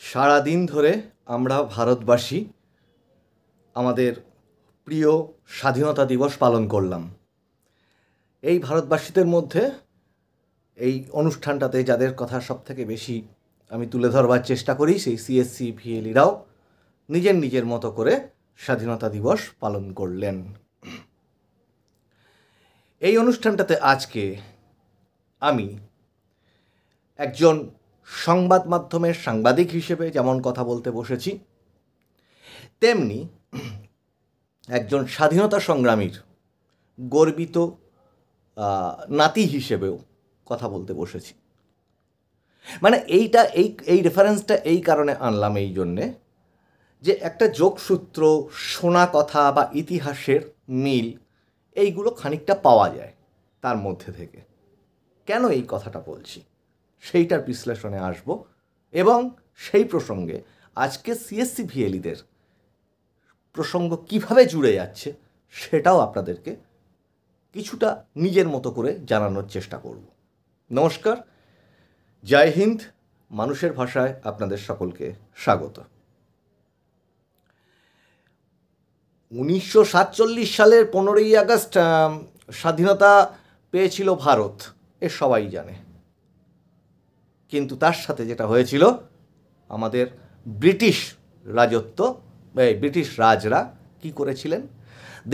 সারা দিন ধরে আমরা ভারতবাসী আমাদের প্রিয় স্বাধীনতা দিবস পালন করলাম। এই ভারতবাসীদের মধ্যে এই অনুষ্ঠানটাতে যাদের কথা সবথেকে বেশি আমি তুলে ধরবার চেষ্টা করি, সেই সিএসসি ভিএলিরাও নিজের নিজের মতো করে স্বাধীনতা দিবস পালন করলেন। এই অনুষ্ঠানটাতে আজকে আমি একজন সংবাদ মাধ্যমের সাংবাদিক হিসেবে যেমন কথা বলতে বসেছি, তেমনি একজন স্বাধীনতা সংগ্রামীর গর্বিত নাতি হিসেবেও কথা বলতে বসেছি। মানে এই রেফারেন্সটা এই কারণে আনলাম, এই জন্যে যে একটা যোগসূত্র, শোনা কথা বা ইতিহাসের মিল এইগুলো খানিকটা পাওয়া যায় তার মধ্যে থেকে। কেন এই কথাটা বলছি সেইটার বিশ্লেষণে আসব, এবং সেই প্রসঙ্গে আজকে সিএসসি ভিএলিদের প্রসঙ্গ কিভাবে জুড়ে যাচ্ছে সেটাও আপনাদেরকে কিছুটা নিজের মতো করে জানানোর চেষ্টা করব। নমস্কার, জয় হিন্দ, মানুষের ভাষায় আপনাদের সকলকে স্বাগত। 1947 সালের 15ই আগস্ট স্বাধীনতা পেয়েছিল ভারত, সবাই জানে। কিন্তু তার সাথে যেটা হয়েছিল, আমাদের ব্রিটিশ রাজত্ব, ব্রিটিশ রাজরা কি করেছিলেন,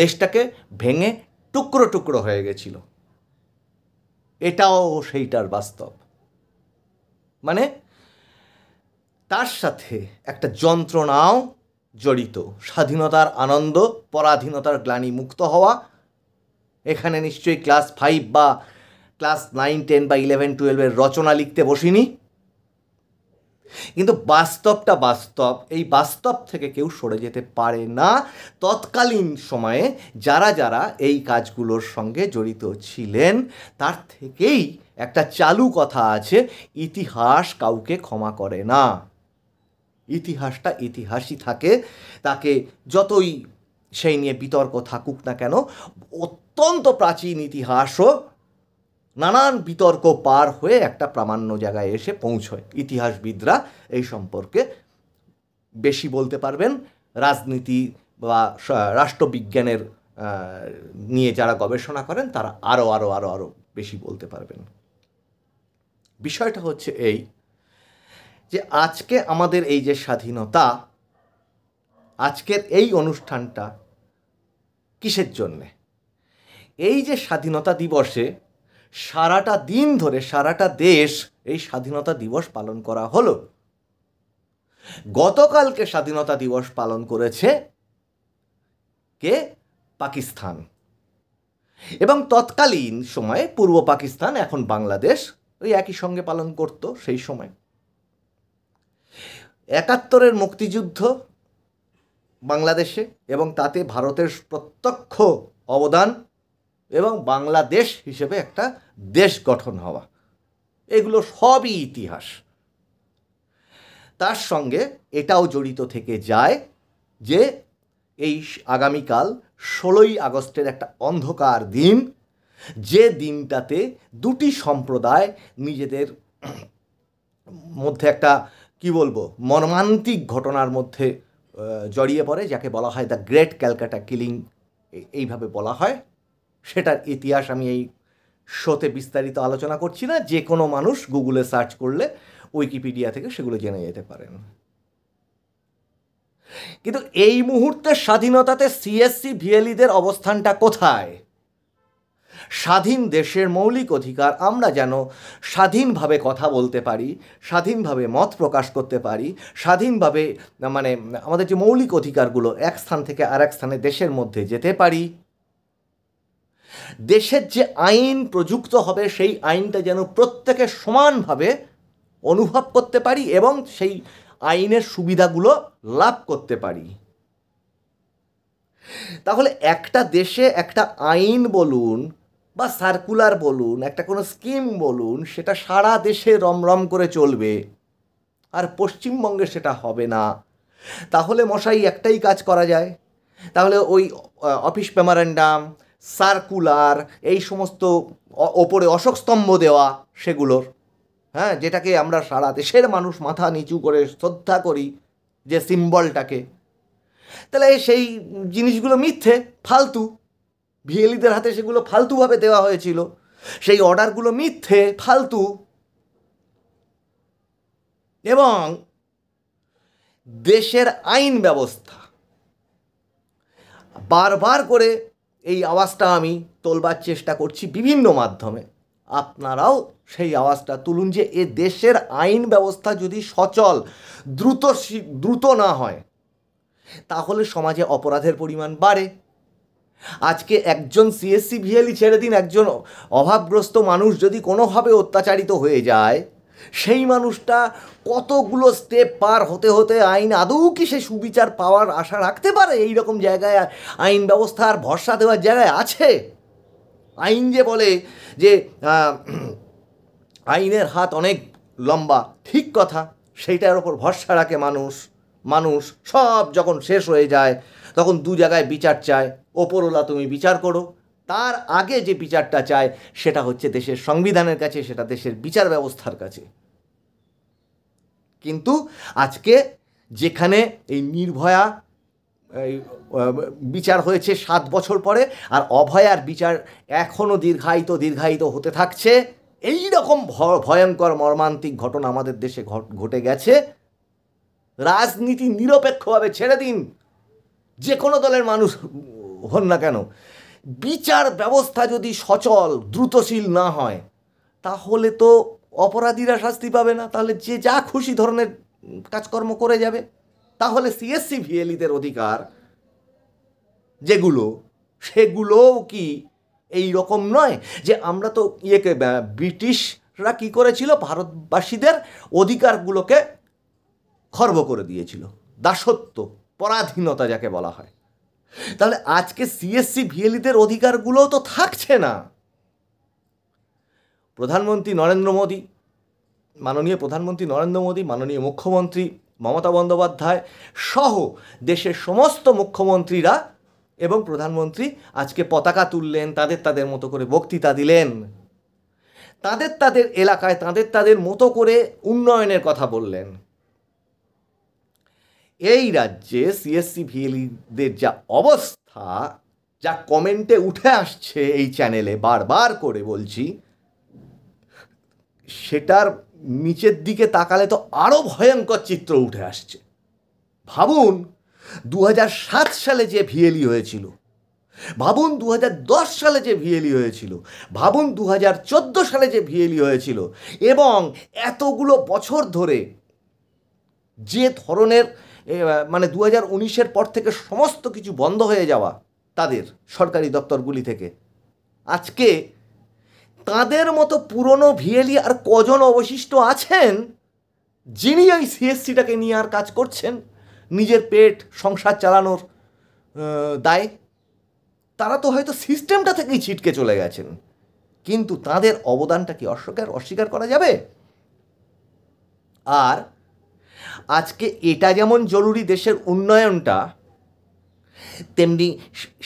দেশটাকে ভেঙে টুকরো টুকরো হয়ে গেছিল। এটাও সেইটার বাস্তব। মানে তার সাথে একটা যন্ত্রণাও জড়িত। স্বাধীনতার আনন্দ, পরাধীনতার গ্লানি মুক্ত হওয়া, এখানে নিশ্চয়ই ক্লাস 5 বা ক্লাস 9, 10 বা 11, 12 রচনা লিখতে বসিনি। কিন্তু বাস্তবটা বাস্তব। এই বাস্তব থেকে কেউ সরে যেতে পারে না। তৎকালীন সময়ে যারা যারা এই কাজগুলোর সঙ্গে জড়িত ছিলেন, তার থেকেই একটা চালু কথা আছে, ইতিহাস কাউকে ক্ষমা করে না। ইতিহাসটা ইতিহাসই থাকে, তাকে যতই সেই নিয়ে বিতর্ক থাকুক না কেন। অত্যন্ত প্রাচীন ইতিহাসও নানান বিতর্ক পার হয়ে একটা প্রামাণ্য জায়গায় এসে পৌঁছয়। ইতিহাসবিদরা এই সম্পর্কে বেশি বলতে পারবেন, রাজনীতি বা রাষ্ট্রবিজ্ঞানের নিয়ে যারা গবেষণা করেন তারা আরও আরও আরও আরও বেশি বলতে পারবেন। বিষয়টা হচ্ছে এই যে আজকে আমাদের এই যে স্বাধীনতা, আজকের এই অনুষ্ঠানটা কিসের জন্যে? এই যে স্বাধীনতা দিবসে সারাটা দিন ধরে সারাটা দেশ এই স্বাধীনতা দিবস পালন করা হলো। গতকালকে স্বাধীনতা দিবস পালন করেছে কে? পাকিস্তান। এবং তৎকালীন সময়ে পূর্ব পাকিস্তান, এখন বাংলাদেশ, ওই একই সঙ্গে পালন করত সেই সময়। 71-এর মুক্তিযুদ্ধ বাংলাদেশে, এবং তাতে ভারতের প্রত্যক্ষ অবদান, এবং বাংলাদেশ হিসেবে একটা দেশ গঠন হওয়া, এগুলো সবই ইতিহাস। তার সঙ্গে এটাও জড়িত থেকে যায় যে এই আগামীকাল 16ই আগস্টের একটা অন্ধকার দিন, যে দিনটাতে দুটি সম্প্রদায় নিজেদের মধ্যে একটা কি বলবো মর্মান্তিক ঘটনার মধ্যে জড়িয়ে পড়ে, যাকে বলা হয় দ্য গ্রেট ক্যালকাটা কিলিং, এইভাবে বলা হয়। সেটার ইতিহাস আমি এই শোতে বিস্তারিত আলোচনা করছি না, যে কোনো মানুষ গুগলে সার্চ করলে উইকিপিডিয়া থেকে সেগুলো জেনে যেতে পারেন। কিন্তু এই মুহূর্তে স্বাধীনতাতে সিএসসি ভিএলিদের অবস্থানটা কোথায়? স্বাধীন দেশের মৌলিক অধিকার, আমরা যেন স্বাধীনভাবে কথা বলতে পারি, স্বাধীনভাবে মত প্রকাশ করতে পারি, স্বাধীনভাবে মানে আমাদের যে মৌলিক অধিকারগুলো, এক স্থান থেকে আরেক স্থানে দেশের মধ্যে যেতে পারি, দেশের যে আইন প্রযুক্ত হবে সেই আইনটা যেন প্রত্যেকে সমানভাবে অনুভব করতে পারি এবং সেই আইনের সুবিধাগুলো লাভ করতে পারি। তাহলে একটা দেশে একটা আইন বলুন বা সার্কুলার বলুন, একটা কোনো স্কিম বলুন, সেটা সারা দেশে রমরম করে চলবে, আর পশ্চিমবঙ্গে সেটা হবে না। তাহলে মশাই একটাই কাজ করা যায়, তাহলে ওই অফিস মেমোরেন্ডাম, সার্কুলার, এই সমস্ত ওপরে অশোকস্তম্ভ দেওয়া, সেগুলোর হ্যাঁ, যেটাকে আমরা সারা দেশের মানুষ মাথা নিচু করে শ্রদ্ধা করি, যে সিম্বলটাকে, তাহলে সেই জিনিসগুলো মিথ্যে, ফালতু। ভিএলিদের হাতে সেগুলো ফালতুভাবে দেওয়া হয়েছিল, সেই অর্ডারগুলো মিথ্যে, ফালতু। এবং দেশের আইন ব্যবস্থা, বারবার করে এই আওয়াজটা আমি তোলবার চেষ্টা করছি বিভিন্ন মাধ্যমে, আপনারাও সেই আওয়াজটা তুলুন যে এ দেশের আইন ব্যবস্থা যদি সচল দ্রুত না হয় তাহলে সমাজে অপরাধের পরিমাণ বাড়ে। আজকে একজন সিএসসি ভিএলই ছেড়ে দিন, একজন অভাবগ্রস্ত মানুষ যদি কোনোভাবে অত্যাচারিত হয়ে যায়, সেই মানুষটা কতগুলো স্টেপ পার হতে হতে আইন আদৌ কি সে সুবিচার পাওয়ার আশা রাখতে পারে? এই রকম জায়গায় আইন ব্যবস্থার ভরসা দেওয়ার জায়গায় আছে? আইন যে বলে যে আইনের হাত অনেক লম্বা, ঠিক কথা, সেইটার ওপর ভরসা রাখে মানুষ সব যখন শেষ হয়ে যায় তখন দু জায়গায় বিচার চায়, ওপরওয়ালা তুমি বিচার করো। তার আগে যে বিচারটা চায় সেটা হচ্ছে দেশের সংবিধানের কাছে, সেটা দেশের বিচার ব্যবস্থার কাছে। কিন্তু আজকে যেখানে এই নির্ভয়া বিচার হয়েছে 7 বছর পরে, আর অভয়ার বিচার এখনও দীর্ঘায়িত হতে থাকছে, এই রকম ভয়ঙ্কর মর্মান্তিক ঘটনা আমাদের দেশে ঘটে গেছে। রাজনীতি নিরপেক্ষভাবে ছেড়ে দিন, যে কোনো দলের মানুষ হন না কেন, বিচার ব্যবস্থা যদি সচল দ্রুতশীল না হয় তাহলে তো অপরাধীরা শাস্তি পাবে না, তাহলে যে যা খুশি ধরনের কাজকর্ম করে যাবে। তাহলে সিএসসি ভিএলিদের অধিকার যেগুলো, সেগুলোও কি এই রকম নয় যে আমরা তো ব্রিটিশরা কি করেছিল, ভারতবাসীদের অধিকারগুলোকে খর্ব করে দিয়েছিল, দাসত্ব, পরাধীনতা যাকে বলা হয়। তাহলে আজকে সিএসসি ভিএলিদের অধিকারগুলোও তো থাকছে না। প্রধানমন্ত্রী নরেন্দ্র মোদী, মাননীয় প্রধানমন্ত্রী নরেন্দ্র মোদী, মাননীয় মুখ্যমন্ত্রী মমতা বন্দ্যোপাধ্যায় সহ দেশের সমস্ত মুখ্যমন্ত্রীরা এবং প্রধানমন্ত্রী আজকে পতাকা তুললেন, তাদের মতো করে বক্তৃতা দিলেন, তাদের এলাকায় তাদের মতো করে উন্নয়নের কথা বললেন। এই রাজ্যে সিএসসি ভিএলিদের যা অবস্থা, যা কমেন্টে উঠে আসছে এই চ্যানেলে, বারবার করে বলছি, সেটার নিচের দিকে তাকালে তো আরও ভয়ঙ্কর চিত্র উঠে আসছে। ভাবুন 2007 সালে যে ভিএলি হয়েছিল, ভাবুন 2010 সালে যে ভিএলি হয়েছিল, ভাবুন 2014 সালে যে ভিএলি হয়েছিল, এবং এতগুলো বছর ধরে যে ধরনের মানে 2019-এর পর থেকে সমস্ত কিছু বন্ধ হয়ে যাওয়া তাদের সরকারি দপ্তরগুলি থেকে, আজকে তাদের মতো পুরনো ভিএলি আর কজন অবশিষ্ট আছেন যিনি ওই সিএসসিটাকে নিয়ে আর কাজ করছেন নিজের পেট সংসার চালানোর দায়? তারা তো হয়তো সিস্টেমটা থেকেই ছিটকে চলে গেছেন, কিন্তু তাদের অবদানটা কি অস্বীকার করা যাবে? আর আজকে এটা যেমন জরুরি দেশের উন্নয়নটা, তেমনি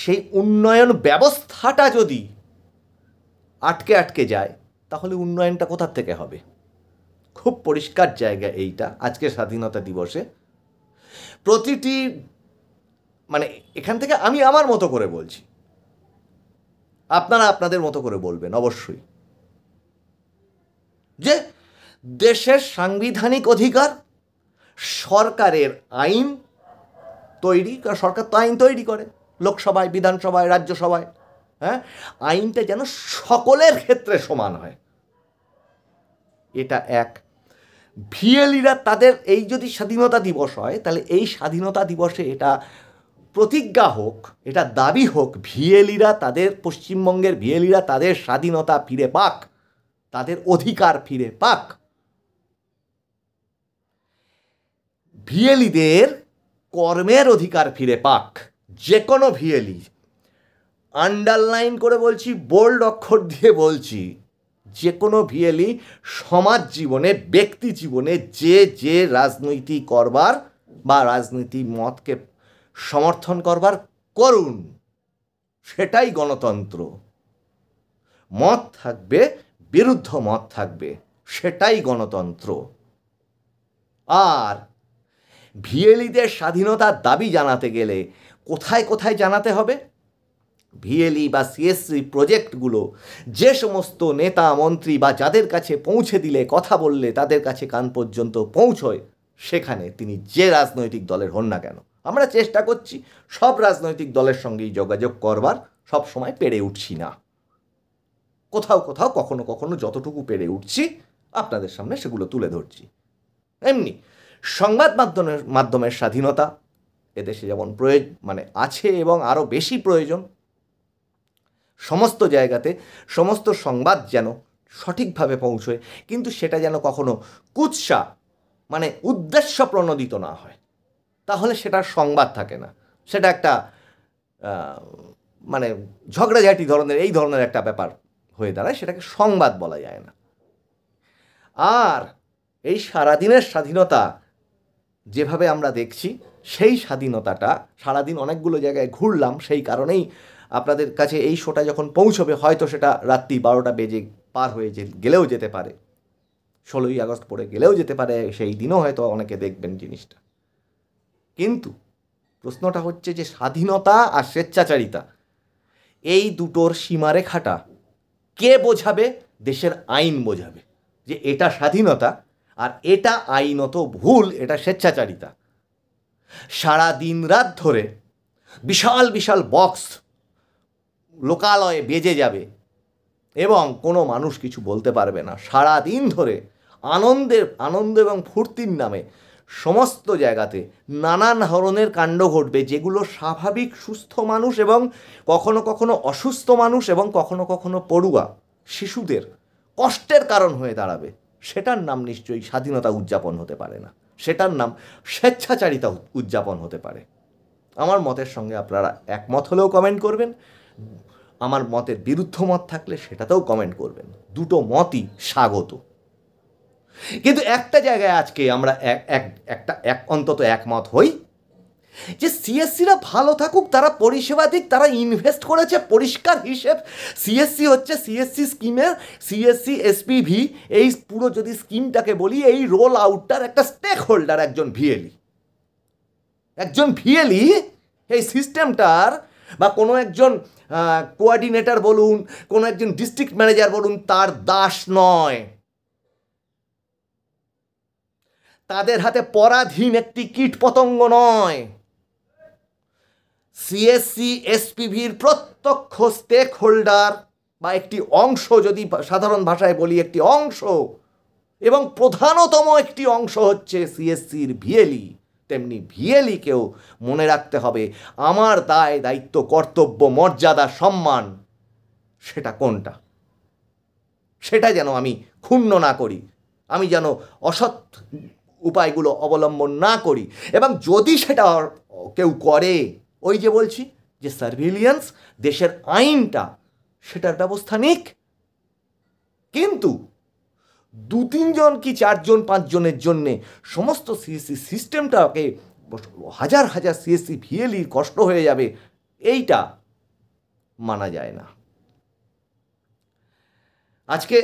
সেই উন্নয়ন ব্যবস্থাটা যদি আটকে যায় তাহলে উন্নয়নটা কোথার থেকে হবে? খুব পরিষ্কার জায়গা এইটা। আজকে স্বাধীনতা দিবসে প্রতিটি, মানে এখান থেকে আমি আমার মতো করে বলছি, আপনারা আপনাদের মতো করে বলবেন অবশ্যই, যে দেশের সাংবিধানিক অধিকার, সরকারের আইন তৈরি, সরকার তো আইন তৈরি করে লোকসভায়, বিধানসভায়, রাজ্যসভায়, হ্যাঁ, আইনটা যেন সকলের ক্ষেত্রে সমান হয়, এটা এক। ভিএলিরা তাদের এই যদি স্বাধীনতা দিবস হয় তাহলে এই স্বাধীনতা দিবসে এটা প্রতিজ্ঞা হোক, এটা দাবি হোক, ভিএলিরা তাদের, পশ্চিমবঙ্গের ভিএলিরা তাদের স্বাধীনতা ফিরে পাক, তাদের অধিকার ফিরে পাক। ভিএলিদের কর্মের অধিকার ফিরে পাক। যে কোনো ভিএলি, আন্ডারলাইন করে বলছি, বোল্ড অক্ষর দিয়ে বলছি, যে কোনো ভিএলি সমাজ জীবনে, ব্যক্তি জীবনে যে রাজনীতি করবার বা রাজনীতি মতকে সমর্থন করবার করুন, সেটাই গণতন্ত্র। মত থাকবে, বিরুদ্ধ মত থাকবে, সেটাই গণতন্ত্র। আর ভিএলিদের স্বাধীনতার দাবি জানাতে গেলে কোথায় কোথায় জানাতে হবে? ভিএলই বা সিএসসি প্রজেক্টগুলো যে সমস্ত নেতা মন্ত্রী বা যাদের কাছে পৌঁছে দিলে, কথা বললে তাদের কাছে কান পর্যন্ত পৌঁছয়, সেখানে তিনি যে রাজনৈতিক দলের হন না কেন, আমরা চেষ্টা করছি সব রাজনৈতিক দলের সঙ্গেই যোগাযোগ করবার, সব সময় পেরে উঠছি না, কোথাও কোথাও কখনো কখনো যতটুকু পেরে উঠছি আপনাদের সামনে সেগুলো তুলে ধরছি। এমনি সংবাদ মাধ্যমের স্বাধীনতা এদেশে যেমন আছে এবং আরও বেশি প্রয়োজন। সমস্ত জায়গাতে সমস্ত সংবাদ যেন সঠিকভাবে পৌঁছয়, কিন্তু সেটা যেন কখনো কুৎসা উদ্দেশ্য প্রণোদিত না হয়, তাহলে সেটা সংবাদ থাকে না, সেটা একটা ঝগড়াঝাটি এই ধরনের একটা ব্যাপার হয়ে দাঁড়ায়, সেটাকে সংবাদ বলা যায় না। আর এই সারাদিনের স্বাধীনতা যেভাবে আমরা দেখছি, সেই স্বাধীনতাটা সারাদিন অনেকগুলো জায়গায় ঘুরলাম, সেই কারণেই আপনাদের কাছে এই শোটা যখন পৌঁছবে হয়তো সেটা রাত্রি 12টা বেজে পার হয়ে গেলেও যেতে পারে, 16ই আগস্ট পরে গেলেও যেতে পারে, সেই দিনও হয়তো অনেকে দেখবেন জিনিসটা। কিন্তু প্রশ্নটা হচ্ছে যে স্বাধীনতা আর স্বেচ্ছাচারিতা এই দুটোর সীমারেখাটা কে বোঝাবে? দেশের আইন বোঝাবে যে এটা স্বাধীনতা আর এটা আইনত ভুল, এটা স্বেচ্ছাচারিতা। সারা দিন রাত ধরে বিশাল বিশাল বক্স লোকালয়ে বেজে যাবে এবং কোনো মানুষ কিছু বলতে পারবে না। সারা দিন ধরে আনন্দ এবং ফুর্তির নামে সমস্ত জায়গাতে নানান ধরনের কাণ্ড ঘটবে, যেগুলো স্বাভাবিক সুস্থ মানুষ এবং কখনো কখনো অসুস্থ মানুষ এবং কখনো কখনো পড়ুয়া শিশুদের কষ্টের কারণ হয়ে দাঁড়াবে। সেটার নাম নিশ্চয়ই স্বাধীনতা উদযাপন হতে পারে না, সেটার নাম স্বেচ্ছাচারিতা উদযাপন হতে পারে। আমার মতের সঙ্গে আপনারা একমত হলেও কমেন্ট করবেন, আমার মতের বিরুদ্ধ মত থাকলে সেটাতেও কমেন্ট করবেন, দুটো মতই স্বাগত। কিন্তু একটা জায়গায় আজকে আমরা অন্তত একমত হই যে সিএসসিরা ভালো থাকুক, তারা পরিষেবা দিক, তারা ইনভেস্ট করেছে, পরিষ্কার হিসেব। সিএসসি হচ্ছে সিএসসি স্কিমের, সিএসসি এসপিভি এই পুরো যদি স্কিমটাকে বলি, এই রোল আউটটার একটা স্টেক হোল্ডার একজন ভিএলই এই সিস্টেমটার, বা কোনো একজন কোঅর্ডিনেটর বলুন, কোনো একজন ডিস্ট্রিক্ট ম্যানেজার বলুন, তার দাস নয়। তাদের হাতে পরাধীন একটি কীটপতঙ্গ নয়। সিএসসি এসপিভির প্রত্যক্ষ স্টেক হোল্ডার বা একটি অংশ, যদি সাধারণ ভাষায় বলি একটি অংশ, এবং প্রধানতম একটি অংশ হচ্ছে সিএসসির ভিএলই। তেমনি ভিএলইকেও মনে রাখতে হবে আমার দায় দায়িত্ব কর্তব্য মর্যাদা সম্মান সেটা কোনটা, সেটা যেন আমি ক্ষুণ্ণ না করি, আমি যেন অসৎ উপায়গুলো অবলম্বন না করি। এবং যদি সেটা কেউ করে, ওই যে বলছি যে সার্ভিলিয়েন্স, দেশের আইনটা সেটার ব্যবস্থা নিক। কিন্তু 2-3 জন কি 4 জন 5 জনের জন্যে সমস্ত সিএসসি সিস্টেমটাকে হাজার হাজার সিএসসি ভিএলইর কষ্ট হয়ে যাবে, এইটা মানা যায় না। আজকে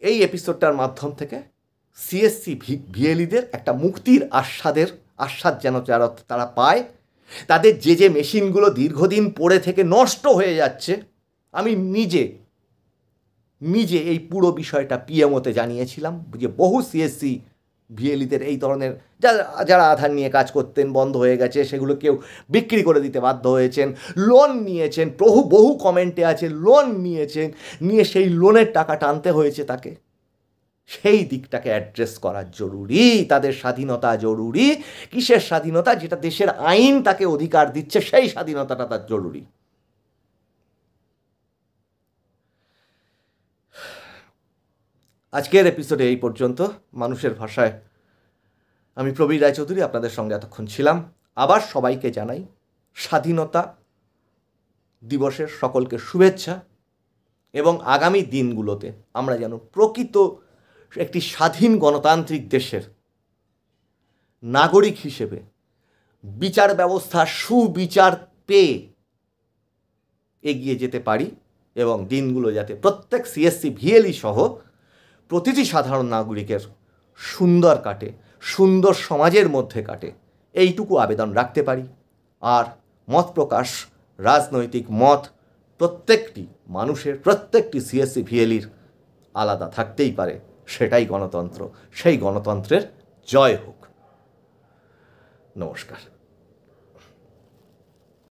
এই এপিসোডটার মাধ্যম থেকে সিএসসি ভিএলইদের একটা মুক্তির আস্বাদ যেন তারা পায়। তাদের যে মেশিনগুলো দীর্ঘদিন পড়ে থেকে নষ্ট হয়ে যাচ্ছে, আমি নিজে এই পুরো বিষয়টা পিএমওতে জানিয়েছিলাম যে বহু সিএসসি ভিএলইদের এই ধরনের যারা আধার নিয়ে কাজ করতেন বন্ধ হয়ে গেছে, সেগুলো কেউ বিক্রি করে দিতে বাধ্য হয়েছেন, লোন নিয়েছেন, বহু কমেন্টে আছে লোন নিয়ে সেই লোনের টাকা টানতে হয়েছে তাকে। সেই দিকটাকে অ্যাড্রেস করা জরুরি। তাদের স্বাধীনতা জরুরি। কিসের স্বাধীনতা? যেটা দেশের আইন তাকে অধিকার দিচ্ছে, সেই স্বাধীনতাটা তার জরুরি। আজকের এপিসোডে এই পর্যন্ত। মানুষের ভাষায় আমি প্রবীর রায়চৌধুরী আপনাদের সঙ্গে এতক্ষণ ছিলাম। আবার সবাইকে জানাই স্বাধীনতা দিবসের সকলকে শুভেচ্ছা, এবং আগামী দিনগুলোতে আমরা যেন প্রকৃত একটি স্বাধীন গণতান্ত্রিক দেশের নাগরিক হিসেবে বিচার ব্যবস্থা সুবিচার পেয়ে এগিয়ে যেতে পারি, এবং দিনগুলো যাতে প্রত্যেক সিএসসি ভিএলই সহ প্রতিটি সাধারণ নাগরিকের সুন্দর কাটে, সুন্দর সমাজের মধ্যে কাটে, এইটুকু আবেদন রাখতে পারি। আর মত প্রকাশ, রাজনৈতিক মত প্রত্যেকটি মানুষের, প্রত্যেকটি সিএসসি ভিএলির আলাদা থাকতেই পারে, সেটাই গণতন্ত্র। সেই গণতন্ত্রের জয় হোক। নমস্কার।